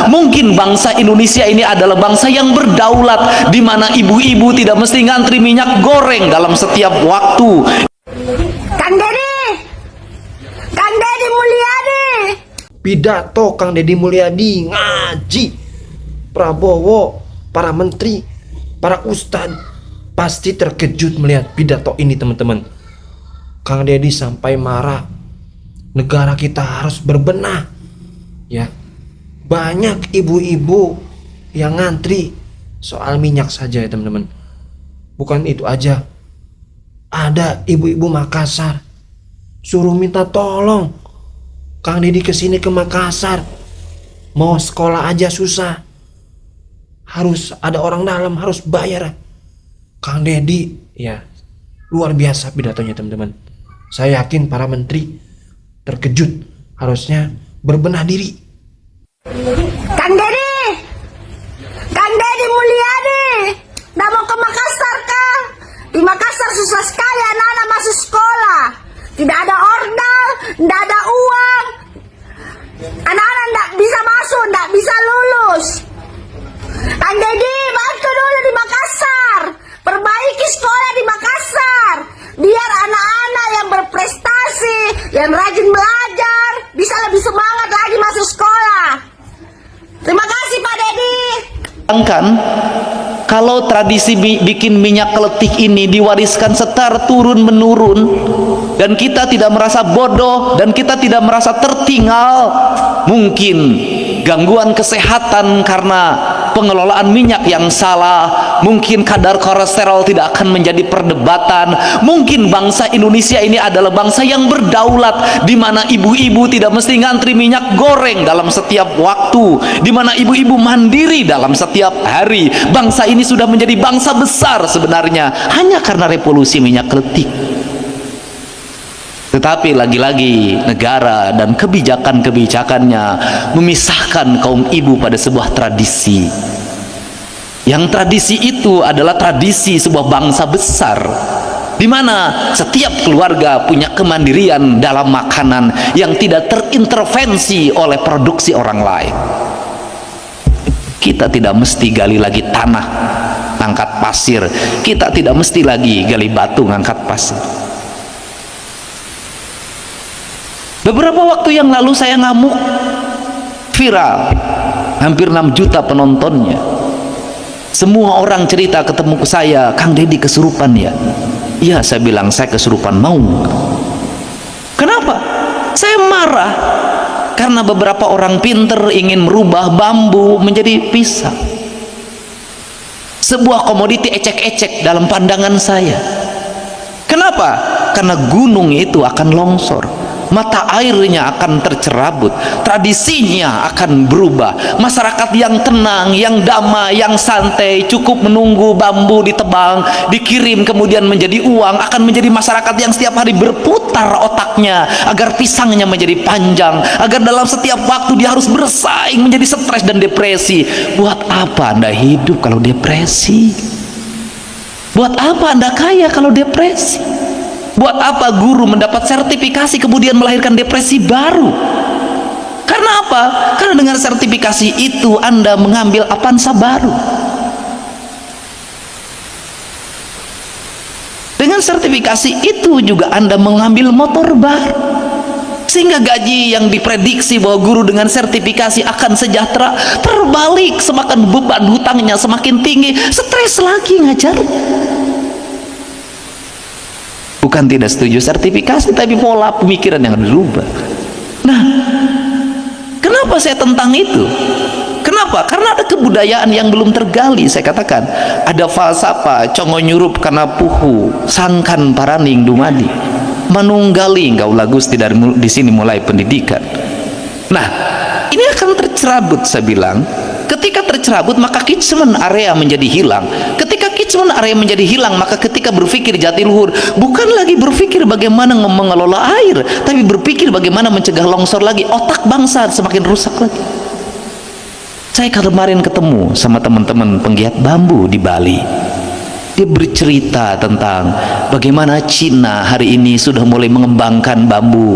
Mungkin bangsa Indonesia ini adalah bangsa yang berdaulat, di mana ibu-ibu tidak mesti ngantri minyak goreng dalam setiap waktu. Kang Deddy, Kang Deddy Mulyadi. Pidato Kang Deddy Mulyadi ngaji. Prabowo, para menteri, para ustadz pasti terkejut melihat pidato ini, teman-teman. Kang Deddy sampai marah. Negara kita harus berbenah. Ya. Banyak ibu-ibu yang ngantri soal minyak saja ya, teman-teman. Bukan itu aja. Ada ibu-ibu Makassar suruh minta tolong. Kang Deddy kesini ke Makassar, mau sekolah aja susah, harus ada orang dalam, harus bayar. Kang Deddy ya luar biasa pidatonya, teman-teman. Saya yakin para menteri terkejut, harusnya berbenah diri. Kang Deddy, Kang Deddy Mulyadi, udah mau ke Makassar Kang? Di Makassar susah sekali anak-anak masuk sekolah. Tidak ada ordal, tidak ada uang. Anak-anak tidak bisa masuk, tidak bisa lulus. Kang Deddy, bantu dulu di Makassar. Perbaiki sekolah di Makassar. Biar anak-anak yang berprestasi, yang rajin belajar, bisa lebih semangat lagi masuk sekolah. Terima kasih Pak Deddy. Bayangkan kalau tradisi bikin minyak keletik ini diwariskan secara turun menurun, dan kita tidak merasa bodoh dan kita tidak merasa tertinggal. Mungkin gangguan kesehatan karena pengelolaan minyak yang salah, mungkin kadar kolesterol tidak akan menjadi perdebatan. Mungkin bangsa Indonesia ini adalah bangsa yang berdaulat, di mana ibu-ibu tidak mesti ngantri minyak goreng dalam setiap waktu, di mana ibu-ibu mandiri dalam setiap hari. Bangsa ini sudah menjadi bangsa besar sebenarnya hanya karena revolusi minyak keletik. Tetapi lagi-lagi negara dan kebijakan-kebijakannya memisahkan kaum ibu pada sebuah tradisi. Yang tradisi itu adalah tradisi sebuah bangsa besar, di mana setiap keluarga punya kemandirian dalam makanan yang tidak terintervensi oleh produksi orang lain. Kita tidak mesti gali lagi tanah, ngangkat pasir. Kita tidak mesti lagi gali batu, ngangkat pasir. Beberapa waktu yang lalu saya ngamuk, viral, hampir 6 juta penontonnya. Semua orang cerita ketemu ke saya, Kang Deddy kesurupan ya? Iya, saya bilang saya kesurupan mau. Kenapa? Saya marah karena beberapa orang pinter ingin merubah bambu menjadi pisang. Sebuah komoditi ecek-ecek dalam pandangan saya. Kenapa? Karena gunung itu akan longsor, mata airnya akan tercerabut, tradisinya akan berubah. Masyarakat yang tenang, yang damai, yang santai, cukup menunggu bambu ditebang, dikirim kemudian menjadi uang, akan menjadi masyarakat yang setiap hari berputar otaknya agar pisangnya menjadi panjang, agar dalam setiap waktu dia harus bersaing, menjadi stres dan depresi. Buat apa Anda hidup kalau depresi? Buat apa Anda kaya kalau depresi? Buat apa guru mendapat sertifikasi kemudian melahirkan depresi baru? Karena apa? Karena dengan sertifikasi itu Anda mengambil Avanza baru. Dengan sertifikasi itu juga Anda mengambil motor baru. Sehingga gaji yang diprediksi bahwa guru dengan sertifikasi akan sejahtera terbalik, semakin beban hutangnya semakin tinggi, stres lagi ngajar. Bukan tidak setuju sertifikasi, tapi pola pemikiran yang berubah. Nah, kenapa saya tentang itu? Kenapa? Karena ada kebudayaan yang belum tergali. Saya katakan ada falsafah congo nyurup karena puhu sangkan paraning dumadi manunggali gaulah gusti. Dari di sini mulai pendidikan. Nah, ini akan tercerabut. Saya bilang ketika tercerabut maka catchment area menjadi hilang. Ketika catchment area menjadi hilang, maka ketika berpikir jatiluhur bukan lagi berpikir bagaimana mengelola air, tapi berpikir bagaimana mencegah longsor lagi. Otak bangsa semakin rusak lagi. Saya kemarin ketemu sama teman-teman penggiat bambu di Bali. Dia bercerita tentang bagaimana Cina hari ini sudah mulai mengembangkan bambu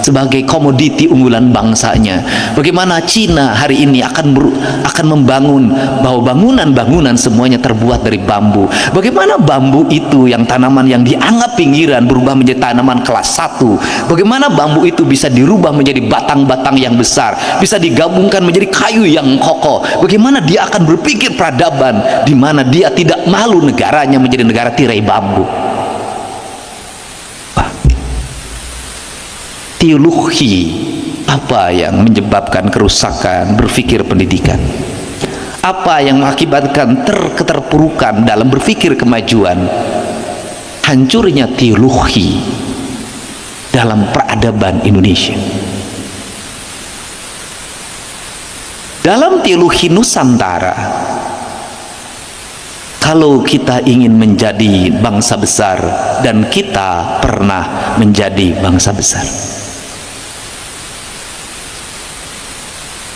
sebagai komoditi unggulan bangsanya. Bagaimana Cina hari ini akan membangun bahwa bangunan-bangunan semuanya terbuat dari bambu. Bagaimana bambu itu yang tanaman yang dianggap pinggiran berubah menjadi tanaman kelas 1. Bagaimana bambu itu bisa dirubah menjadi batang-batang yang besar, bisa digabungkan menjadi kayu yang kokoh. Bagaimana dia akan berpikir peradaban di mana dia tidak malu negaranya menjadi negara tirai bambu. Teologi apa yang menyebabkan kerusakan berpikir pendidikan? Apa yang mengakibatkan keterpurukan dalam berpikir kemajuan? Hancurnya teologi dalam peradaban Indonesia. Dalam teologi Nusantara, kalau kita ingin menjadi bangsa besar, dan kita pernah menjadi bangsa besar,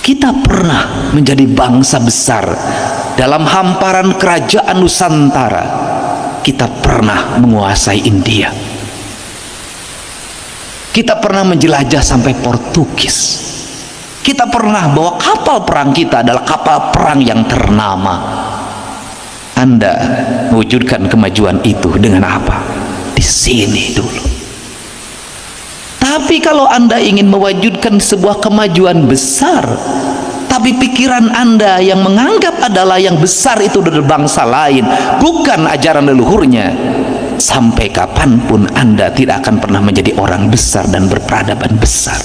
kita pernah menjadi bangsa besar dalam hamparan kerajaan Nusantara. Kita pernah menguasai India, kita pernah menjelajah sampai Portugis, kita pernah bawa kapal perang kita adalah kapal perang yang ternama. Anda mewujudkan kemajuan itu dengan apa? Di sini dulu. Tapi kalau Anda ingin mewujudkan sebuah kemajuan besar, tapi pikiran Anda yang menganggap adalah yang besar itu dari bangsa lain, bukan ajaran leluhurnya, sampai kapanpun Anda tidak akan pernah menjadi orang besar dan berperadaban besar.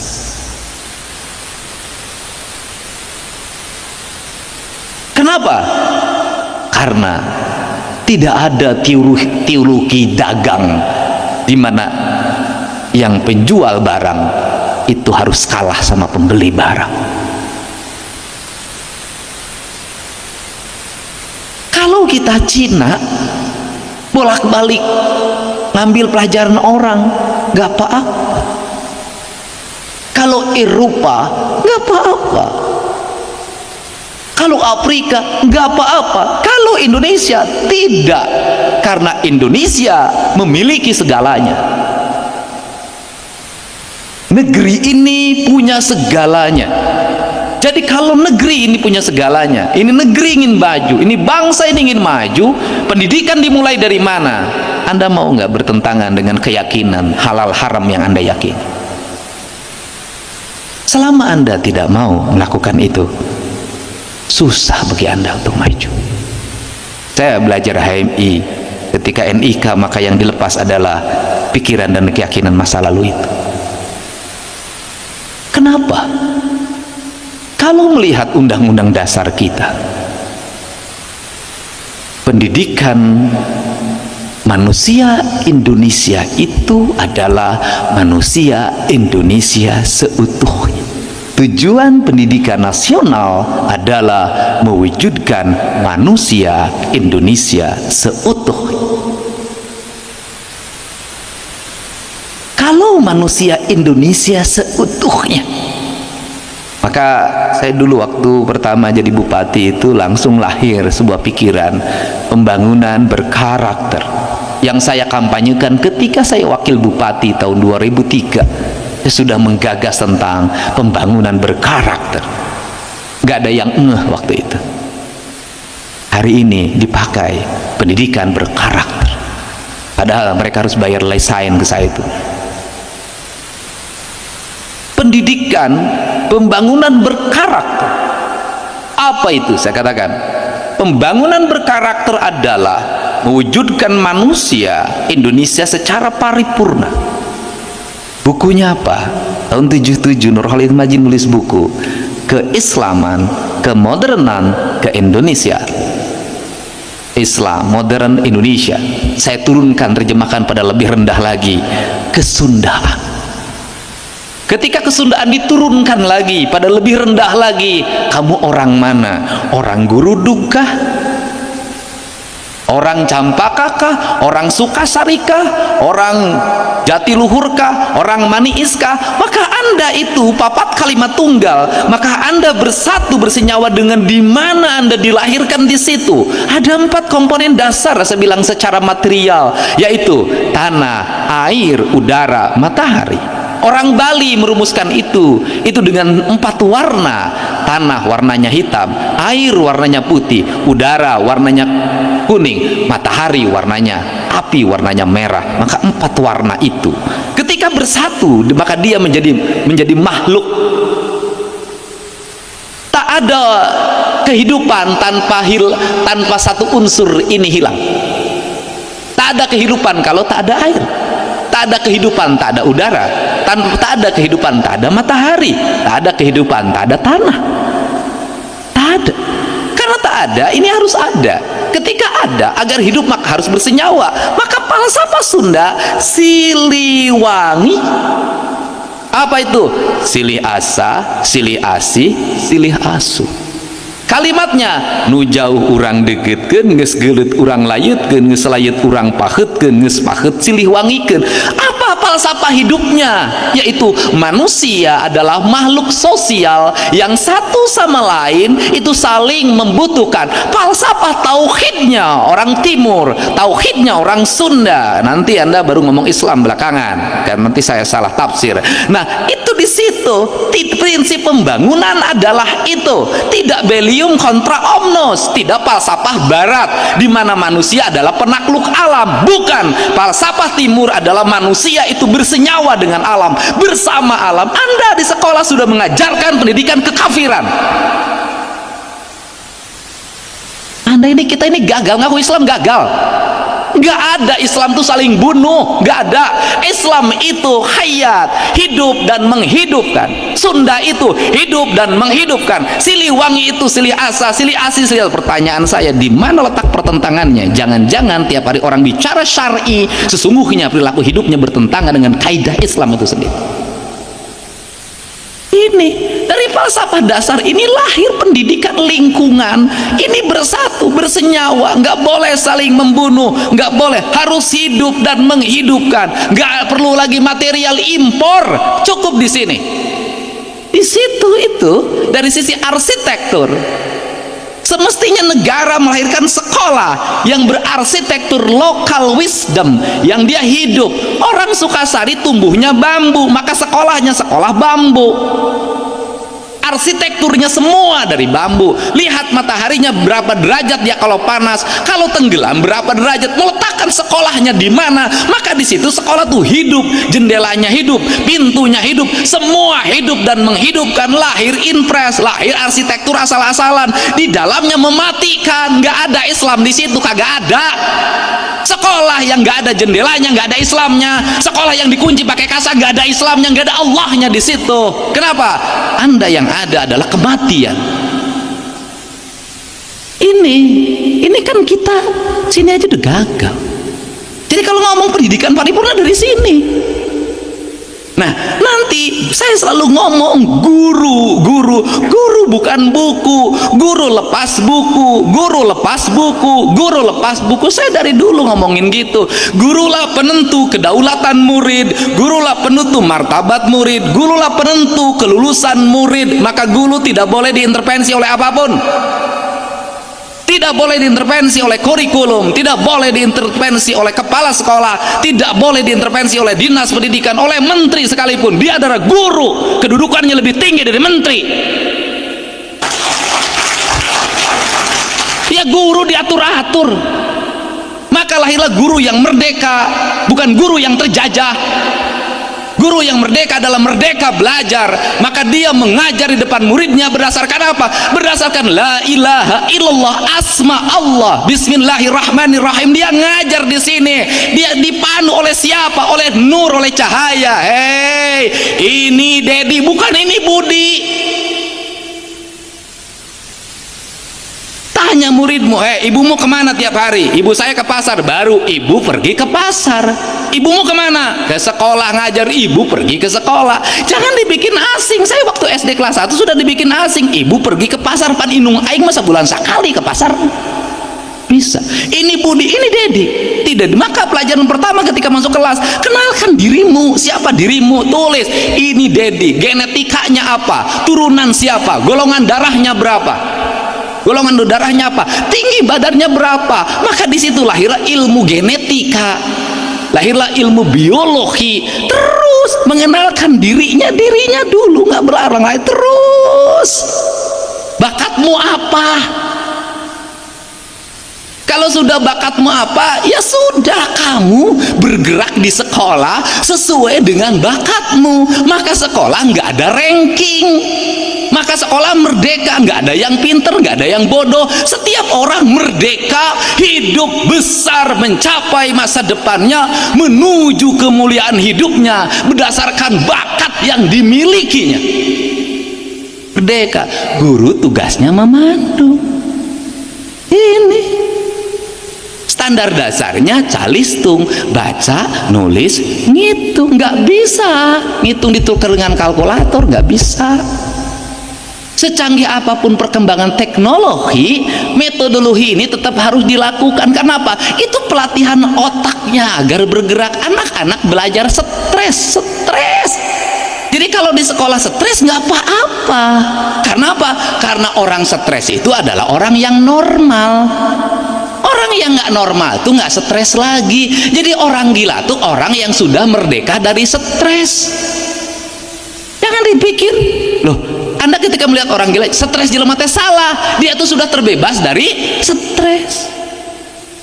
Kenapa? Karena tidak ada teologi dagang di mana yang penjual barang itu harus kalah sama pembeli barang. Kalau kita Cina bolak-balik ngambil pelajaran orang, gak apa-apa. Kalau Eropa gak apa-apa. Kalau Afrika gak apa-apa. Kalau Indonesia tidak, karena Indonesia memiliki segalanya. Negeri ini punya segalanya. Jadi kalau negeri ini punya segalanya, ini negeri ingin maju, ini bangsa ini ingin maju, pendidikan dimulai dari mana? Anda mau nggak bertentangan dengan keyakinan halal haram yang Anda yakini? Selama Anda tidak mau melakukan itu, susah bagi Anda untuk maju. Saya belajar HMI, ketika NIK maka yang dilepas adalah pikiran dan keyakinan masa lalu itu. Kenapa? Kalau melihat undang-undang dasar kita, pendidikan manusia Indonesia itu adalah manusia Indonesia seutuhnya. Tujuan pendidikan nasional adalah mewujudkan manusia Indonesia seutuhnya. Kalau manusia Indonesia seutuhnya, maka saya dulu waktu pertama jadi bupati itu langsung lahir sebuah pikiran pembangunan berkarakter yang saya kampanyekan ketika saya wakil bupati tahun 2003. Saya sudah menggagas tentang pembangunan berkarakter. Gak ada yang waktu itu. Hari ini dipakai pendidikan berkarakter, padahal mereka harus bayar lesain ke saya itu. Pendidikan pembangunan berkarakter, apa itu? Saya katakan pembangunan berkarakter adalah mewujudkan manusia Indonesia secara paripurna. Bukunya apa? Tahun 77 Nur Khalid Majid nulis buku Keislaman, Kemodernan, Ke-Indonesia. Islam, modern Indonesia. Saya turunkan, terjemahkan pada lebih rendah lagi, kesundaan. Ketika kesundaan diturunkan lagi pada lebih rendah lagi, kamu orang mana? Orang Gurudugkah? Orang Campakakah? Orang Sukasarikah? Orang Jatiluhurkah? Orang Maniiskah? Maka Anda itu papat kalimat tunggal, maka Anda bersatu bersenyawa dengan di mana Anda dilahirkan di situ. Ada 4 komponen dasar saya bilang secara material, yaitu tanah, air, udara, matahari. Orang Bali merumuskan itu dengan 4 warna. Tanah warnanya hitam, air warnanya putih, udara warnanya kuning, matahari warnanya api, warnanya merah. Maka 4 warna itu ketika bersatu, maka dia menjadi makhluk. Tak ada kehidupan tanpa satu unsur ini hilang. Tak ada kehidupan kalau tak ada air. Tak ada kehidupan tak ada udara. Tak ada kehidupan tak ada matahari. Tak ada kehidupan tak ada tanah. Tak ada. Karena tak ada, ini harus ada. Ketika ada, agar hidup maka harus bersenyawa. Maka falsafah Sunda Siliwangi. Apa itu? Silih asa, silih asih, silih asu. Kalimatnya, nu jauh urang degitkeun, geus geuleut urang layutkeun, geus layut urang paheutkeun, geus paheut silih wangikeun. Apa falsafah hidupnya? Yaitu manusia adalah makhluk sosial yang satu sama lain itu saling membutuhkan. Falsafah tauhidnya orang Timur, tauhidnya orang Sunda. Nanti Anda baru ngomong Islam belakangan, kan nanti saya salah tafsir. Nah, itu di situ prinsip pembangunan adalah itu. Tidak belium kontra omnos, tidak falsafah barat di mana manusia adalah penakluk alam. Bukan, falsafah timur adalah manusia itu bersenyawa dengan alam, bersama alam. Anda di sekolah sudah mengajarkan pendidikan kekafiran. Kita ini gagal, ngaku Islam gagal. Gak ada, Islam itu saling bunuh, gak ada. Islam itu hayat, hidup dan menghidupkan. Sunda itu hidup dan menghidupkan. Siliwangi itu silih asa, silih asih, silih. Pertanyaan saya, di mana letak pertentangannya? Jangan-jangan tiap hari orang bicara syar'i, sesungguhnya perilaku hidupnya bertentangan dengan kaidah Islam itu sendiri. Ini dari falsafah dasar ini lahir pendidikan lingkungan. Ini bersatu, bersenyawa, nggak boleh saling membunuh, nggak boleh, harus hidup dan menghidupkan. Nggak perlu lagi material impor, cukup di sini. Di situ itu dari sisi arsitektur. Semestinya negara melahirkan sekolah yang berarsitektur local wisdom, yang dia hidup. Orang Sukasari tumbuhnya bambu, maka sekolahnya sekolah bambu. Arsitekturnya semua dari bambu. Lihat mataharinya berapa derajat dia kalau panas, kalau tenggelam berapa derajat. Meletakkan sekolahnya di mana, maka di situ sekolah tuh hidup, jendelanya hidup, pintunya hidup, semua hidup dan menghidupkan. Lahir impres, lahir arsitektur asal-asalan, di dalamnya mematikan. Nggak ada Islam di situ, kagak ada. Sekolah yang nggak ada jendelanya, nggak ada Islamnya. Sekolah yang dikunci pakai kasa, nggak ada Islamnya, nggak ada Allahnya di situ. Kenapa? Anda yang ada adalah kematian. Ini kan kita sini aja udah gagal. Jadi kalau ngomong pendidikan paripurna dari sini. Nah, nanti saya selalu ngomong guru bukan buku, guru lepas buku, guru lepas buku, guru lepas buku. Saya dari dulu ngomongin gitu. Gurulah penentu kedaulatan murid, gurulah penentu martabat murid, gurulah penentu kelulusan murid. Maka guru tidak boleh diintervensi oleh apapun. Tidak boleh diintervensi oleh kurikulum, tidak boleh diintervensi oleh kepala sekolah, tidak boleh diintervensi oleh dinas pendidikan, oleh menteri sekalipun. Dia adalah guru, kedudukannya lebih tinggi dari menteri. Ya, guru diatur-atur. Maka lahirlah guru yang merdeka, bukan guru yang terjajah. Guru yang merdeka adalah merdeka belajar. Maka dia mengajar di depan muridnya berdasarkan apa? Berdasarkan la ilaha illallah, asma Allah, bismillahirrahmanirrahim. Dia ngajar di sini. Dia dipandu oleh siapa? Oleh nur, oleh cahaya. Hei, ini Dedi, bukan ini Budi. Tanya muridmu, ibumu kemana tiap hari? Ibu saya ke pasar. Baru ibu pergi ke pasar. Ibumu kemana? Ke sekolah ngajar. Ibu pergi ke sekolah. Jangan dibikin asing. Saya waktu SD kelas 1 sudah dibikin asing. Ibu pergi ke pasar. Pan inung aing masa bulan sekali ke pasar. Bisa. Ini Budi, ini Dedi. Tidak. Maka pelajaran pertama ketika masuk kelas, kenalkan dirimu. Siapa dirimu? Tulis. Ini Dedi. Genetikanya apa? Turunan siapa? Golongan darahnya berapa? Golongan darahnya apa? Tinggi badannya berapa? Maka di situ lahirlah ilmu genetika, lahirlah ilmu biologi. Terus mengenalkan dirinya dulu, nggak berlarang lain. Terus bakatmu apa? Kalau sudah bakatmu apa, ya sudah, kamu bergerak di sekolah sesuai dengan bakatmu. Maka sekolah nggak ada ranking, maka sekolah merdeka, nggak ada yang pinter, nggak ada yang bodoh. Setiap orang merdeka, hidup besar, mencapai masa depannya, menuju kemuliaan hidupnya berdasarkan bakat yang dimilikinya. Merdeka. Guru tugasnya memandu. Ini standar dasarnya calistung, baca, nulis, ngitung. Nggak bisa ngitung ditukar dengan kalkulator, nggak bisa. Secanggih apapun perkembangan teknologi, metodologi ini tetap harus dilakukan. Kenapa? Itu pelatihan otaknya agar bergerak. Anak-anak belajar stres. Jadi kalau di sekolah stres nggak apa-apa. Karena apa? Karena orang stres itu adalah orang yang normal. Orang yang nggak normal tuh nggak stres lagi. Jadi orang gila tuh orang yang sudah merdeka dari stres. Jangan dipikir, loh, Anda ketika melihat orang gila stres jelema teh salah. Dia tuh sudah terbebas dari stres.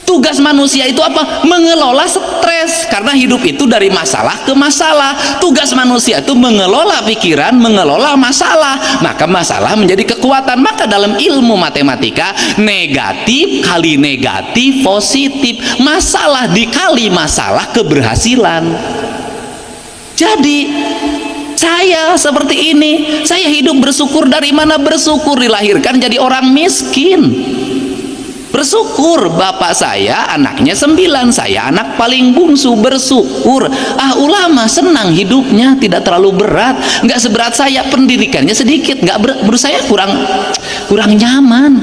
Tugas manusia itu apa? Mengelola stres, karena hidup itu dari masalah ke masalah. Tugas manusia itu mengelola pikiran, mengelola masalah, maka masalah menjadi kekuatan. Maka dalam ilmu matematika, negatif kali negatif positif, masalah dikali masalah keberhasilan. Jadi saya seperti ini, saya hidup bersyukur. Dari mana bersyukur? Dilahirkan jadi orang miskin. Bersyukur, bapak saya anaknya 9, saya anak paling bungsu. Bersyukur. Ulama senang hidupnya, tidak terlalu berat, nggak seberat saya, pendidikannya sedikit, nggak menurut saya kurang nyaman.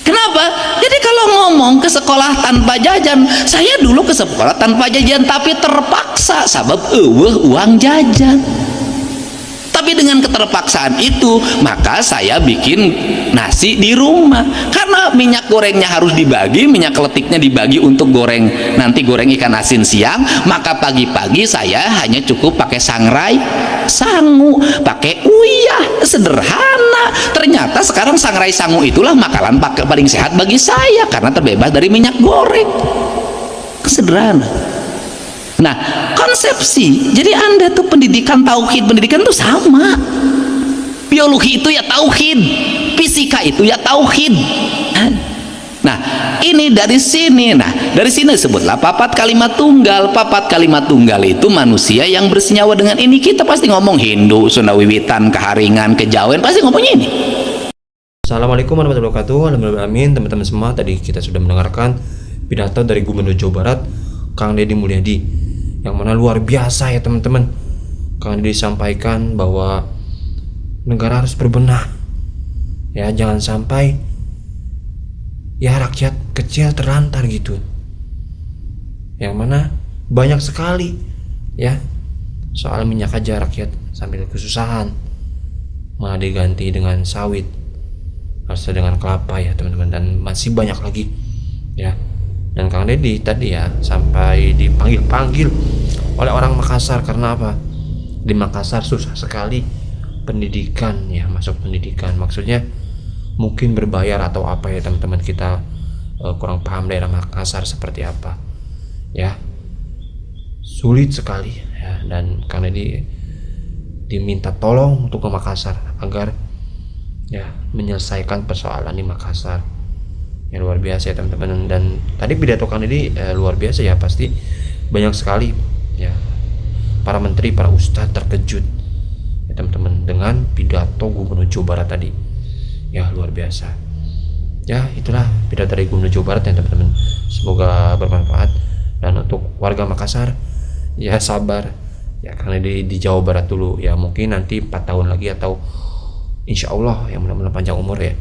Kenapa? Jadi kalau ngomong ke sekolah tanpa jajan, saya dulu ke sekolah tanpa jajan tapi terpaksa, sabab uang jajan. Tapi dengan keterpaksaan itu, maka saya bikin nasi di rumah. Karena minyak gorengnya harus dibagi, minyak keletiknya dibagi untuk goreng, nanti goreng ikan asin siang, maka pagi-pagi saya hanya cukup pakai sangrai, sangu, pakai uyah, sederhana. Ternyata sekarang sangrai sangu itulah makanan paling sehat bagi saya, karena terbebas dari minyak goreng. Sederhana. Nah, konsepsi, jadi Anda tuh pendidikan tauhid, pendidikan tuh sama. Biologi itu ya tauhid, fisika itu ya tauhid. Nah, ini dari sini. Nah, dari sini disebutlah papat kalimat tunggal. Papat kalimat tunggal itu manusia yang bersenyawa dengan ini. Kita pasti ngomong Hindu, Sunda Wiwitan, Keharingan, Kejawen, pasti ngomongnya ini. Assalamualaikum warahmatullahi wabarakatuh. Alhamdulillah, amin. Teman-teman semua, tadi kita sudah mendengarkan pidato dari Gubernur Jawa Barat, Kang Deddy Mulyadi, yang mana luar biasa ya teman-teman. Kang Deddy sampaikan bahwa negara harus berbenah, ya, jangan sampai ya rakyat kecil terlantar gitu, yang mana banyak sekali ya soal minyak aja rakyat sambil kesusahan, malah diganti dengan sawit, harusnya dengan kelapa ya teman-teman, dan masih banyak lagi ya. Dan Kang Deddy tadi ya sampai dipanggil-panggil oleh orang Makassar. Karena apa? Di Makassar susah sekali pendidikan ya, masuk pendidikan. Maksudnya mungkin berbayar atau apa ya teman-teman, kita kurang paham daerah Makassar seperti apa ya. Sulit sekali ya, dan Kang Deddy diminta tolong untuk ke Makassar agar ya menyelesaikan persoalan di Makassar. Ya, luar biasa ya teman-teman. Dan tadi pidato Kang Deddy luar biasa ya, pasti banyak sekali ya para menteri, para ustadz terkejut ya teman-teman dengan pidato Gubernur Jawa Barat tadi ya, luar biasa ya. Itulah pidato dari Gubernur Jawa Barat ya teman-teman, semoga bermanfaat. Dan untuk warga Makassar ya sabar ya, Kang Deddy di Jawa Barat dulu ya, mungkin nanti 4 tahun lagi atau insya Allah yang mudah-mudahan panjang umur ya,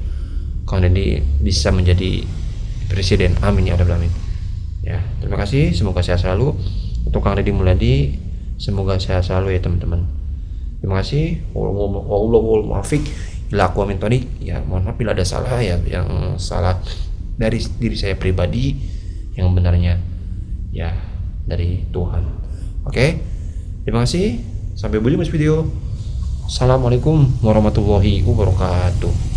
Kang Deddy bisa menjadi presiden, amin ya rabbal alamin ya. Terima kasih, semoga sehat selalu untuk Kang Deddy Mulyadi, semoga sehat selalu ya teman-teman. Terima kasih. Wallahul muwaffiq ila aqwamit thoriq. Ya, mohon maaf bila ada salah ya, yang salah dari diri saya pribadi, yang benarnya ya dari Tuhan. Oke. Terima kasih. Sampai berjumpa di video. Assalamualaikum warahmatullahi wabarakatuh.